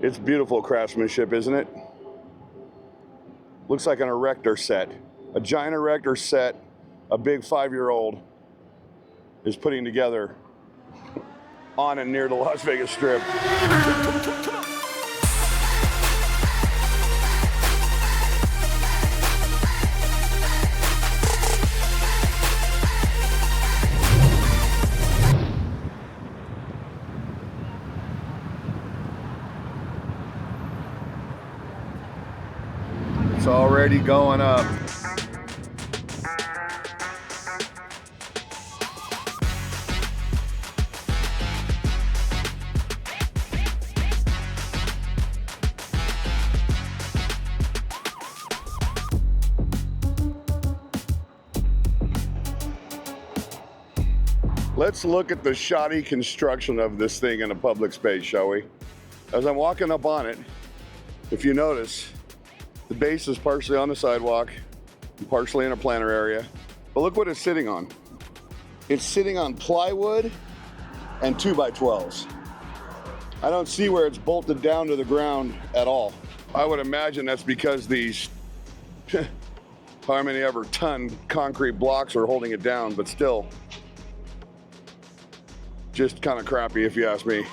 It's beautiful craftsmanship, isn't it? Looks like an Erector set. A giant Erector set, a big 5-year-old is putting together on and near the Las Vegas Strip. It's already going up. Let's look at the shoddy construction of this thing in a public space, shall we? As I'm walking up on it, if you notice, the base is partially on the sidewalk and partially in a planter area. But look what it's sitting on. It's sitting on plywood and 2x12s. I don't see where it's bolted down to the ground at all. I would imagine that's because these how many ever ton concrete blocks are holding it down, but still, just kind of crappy if you ask me.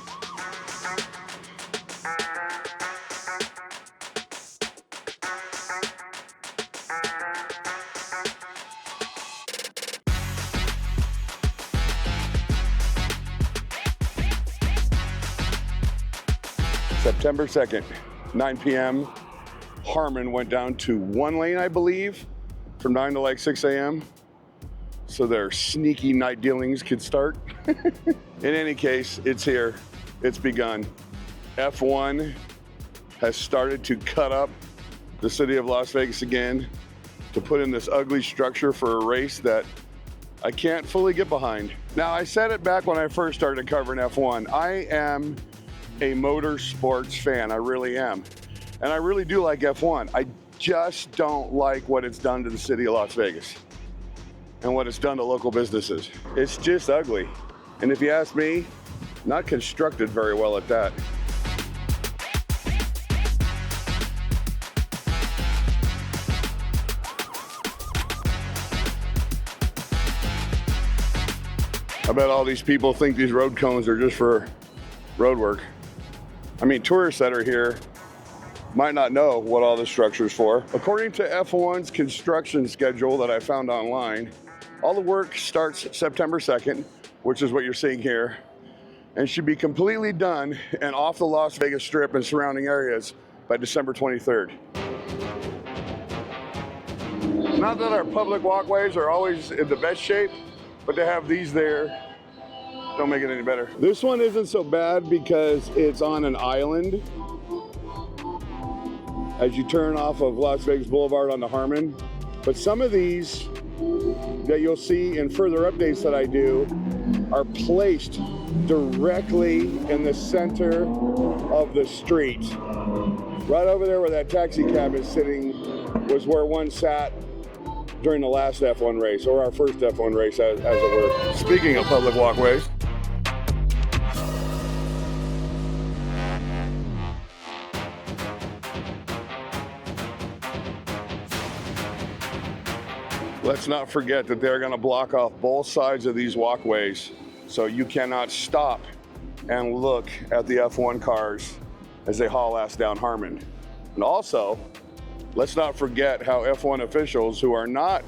September 2nd, 9 p.m. Harmon went down to 1 lane, I believe, from 9 to like 6 a.m. so their sneaky night dealings could start. In any case, it's here. It's begun. F1 has started to cut up the city of Las Vegas again to put in this ugly structure for a race that I can't fully get behind. Now, I said it back when I first started covering F1. I am a motorsports fan, I really am. And I really do like F1. I just don't like what it's done to the city of Las Vegas and what it's done to local businesses. It's just ugly. And if you ask me, not constructed very well at that. I bet all these people think these road cones are just for road work. I mean, tourists that are here might not know what all this structure is for. According to F1's construction schedule that I found online, all the work starts September 2nd, which is what you're seeing here, and should be completely done and off the Las Vegas Strip and surrounding areas by December 23rd. Not that our public walkways are always in the best shape, but to have these there don't make it any better. This one isn't so bad because it's on an island as you turn off of Las Vegas Boulevard onto Harmon. But some of these that you'll see in further updates that I do are placed directly in the center of the street. Right over there where that taxi cab is sitting was where one sat during the last F1 race, or our first F1 race as it were. Speaking of public walkways, let's not forget that they're going to block off both sides of these walkways, so you cannot stop and look at the F1 cars as they haul ass down Harmon. And also, let's not forget how F1 officials who are not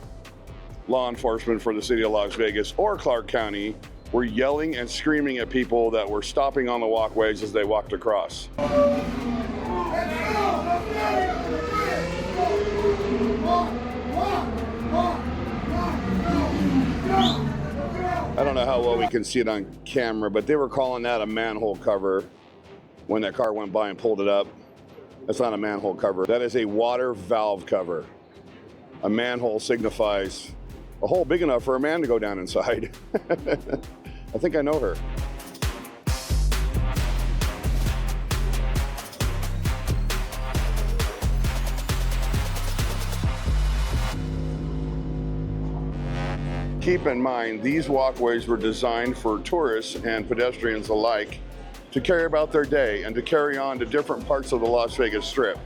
law enforcement for the city of Las Vegas or Clark County were yelling and screaming at people that were stopping on the walkways as they walked across. I don't know how well we can see it on camera, but they were calling that a manhole cover when that car went by and pulled it up. That's not a manhole cover. That is a water valve cover. A manhole signifies a hole big enough for a man to go down inside. I think I know her. Keep in mind, these walkways were designed for tourists and pedestrians alike to carry about their day and to carry on to different parts of the Las Vegas Strip.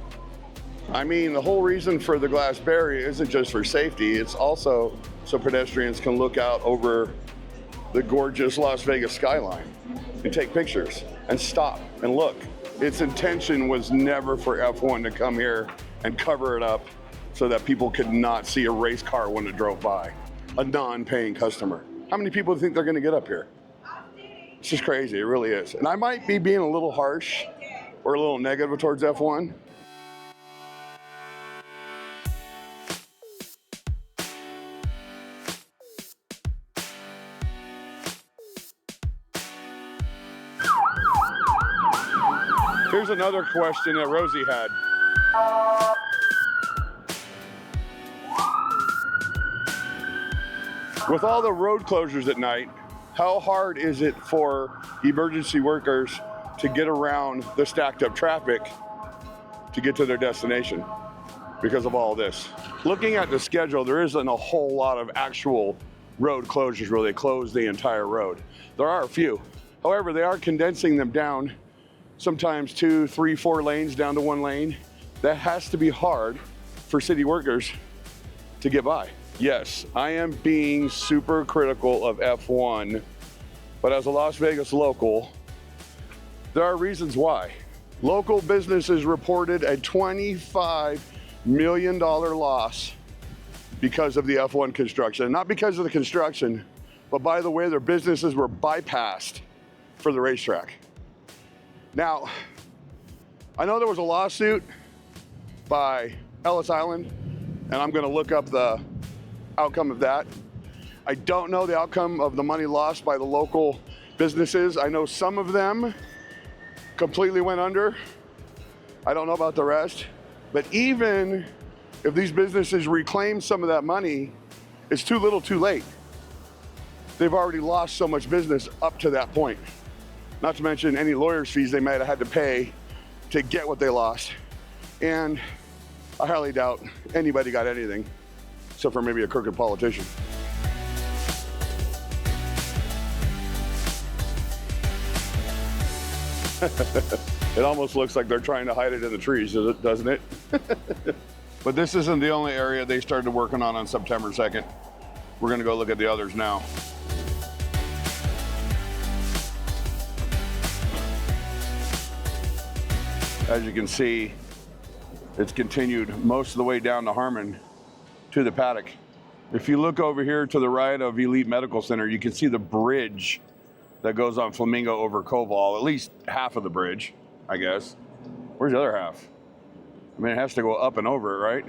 I mean, the whole reason for the glass barrier isn't just for safety, it's also so pedestrians can look out over the gorgeous Las Vegas skyline and take pictures and stop and look. Its intention was never for F1 to come here and cover it up so that people could not see a race car when it drove by, a non-paying customer. How many people think they're gonna get up here? It's just crazy, it really is. And I might be being a little harsh or a little negative towards F1. Here's another question that Rosie had. With all the road closures at night, how hard is it for emergency workers to get around the stacked up traffic to get to their destination because of all this? Looking at the schedule, there isn't a whole lot of actual road closures where they close the entire road. There are a few. However, they are condensing them down, sometimes 2, 3, 4 lanes down to 1 lane. That has to be hard for city workers to get by. Yes, I am being super critical of F1, but as a Las Vegas local, there are reasons why. Local businesses reported a $25 million loss because of the F1 construction. Not because of the construction, but by the way their businesses were bypassed for the racetrack. Now, I know there was a lawsuit by Ellis Island, and I'm gonna look up the outcome of that. I don't know the outcome of the money lost by the local businesses. I know some of them completely went under. I don't know about the rest, but even if these businesses reclaim some of that money, it's too little too late. They've already lost so much business up to that point. Not to mention any lawyer's fees they might have had to pay to get what they lost. And I highly doubt anybody got anything, except for maybe a crooked politician. It almost looks like they're trying to hide it in the trees, doesn't it? But this isn't the only area they started working on September 2nd. We're gonna go look at the others now. As you can see, it's continued most of the way down to Harmon to the paddock. If you look over here to the right of Elite Medical Center, you can see the bridge that goes on Flamingo over Koval, at least half of the bridge, I guess. Where's the other half? I mean, it has to go up and over, right?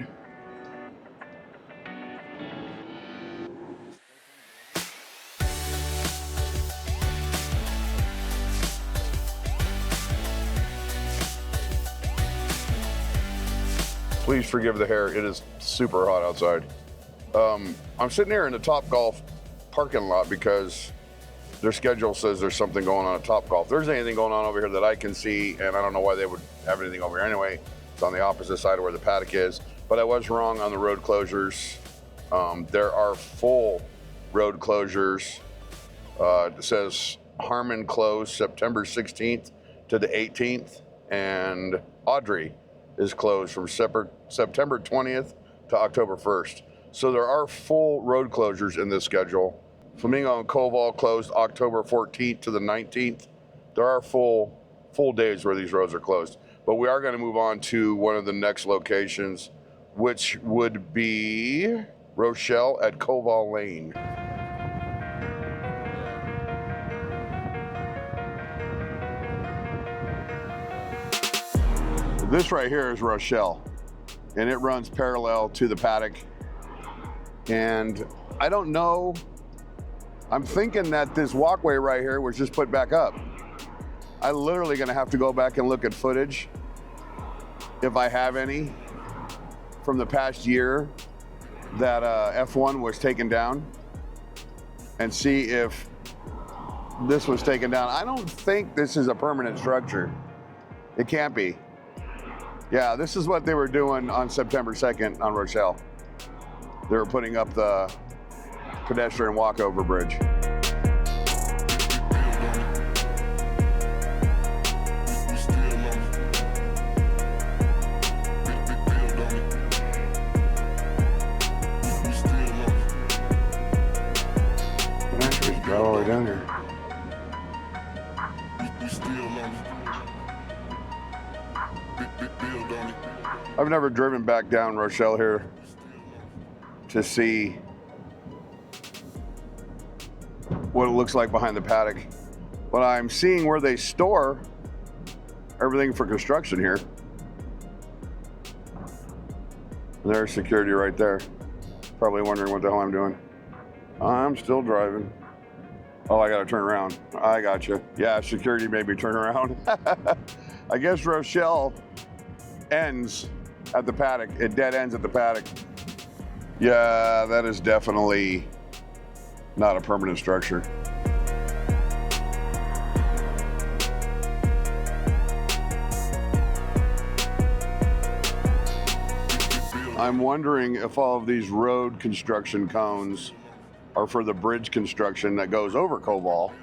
Please forgive the hair, it is super hot outside. I'm sitting here in the Topgolf parking lot because their schedule says there's something going on at Topgolf. If there's anything going on over here that I can see, and I don't know why they would have anything over here anyway. It's on the opposite side of where the paddock is, but I was wrong on the road closures. There are full road closures. It says Harmon closed September 16th to the 18th, and Audrey is closed from September 20th to October 1st. So there are full road closures in this schedule. Flamingo and Koval closed October 14th to the 19th. There are full days where these roads are closed. But we are gonna move on to one of the next locations, which would be Rochelle at Koval Lane. This right here is Rochelle, and it runs parallel to the paddock. And I don't know, I'm thinking that this walkway right here was just put back up. I'm literally gonna have to go back and look at footage, if I have any, from the past year that F1 was taken down, and see if this was taken down. I don't think this is a permanent structure. It can't be. Yeah, this is what they were doing on September 2nd on Rochelle. They were putting up the pedestrian walkover bridge. I've never driven back down Rochelle here to see what it looks like behind the paddock, but I'm seeing where they store everything for construction here. There's security right there. Probably wondering what the hell I'm doing. I'm still driving. Oh, I gotta turn around. I got you. Yeah, security made me turn around. I guess Rochelle ends at the paddock. It dead ends at the paddock. Yeah, that is definitely not a permanent structure. I'm wondering if all of these road construction cones are for the bridge construction that goes over Koval,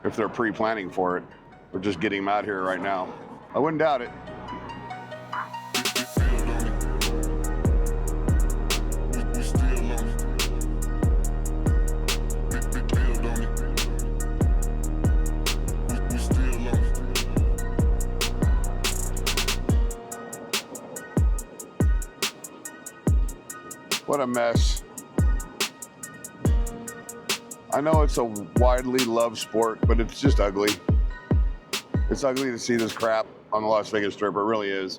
if they're pre-planning for it. We're just getting them out here right now. I wouldn't doubt it. What a mess. I know it's a widely loved sport, but it's just ugly. It's ugly to see this crap on the Las Vegas Strip. It really is.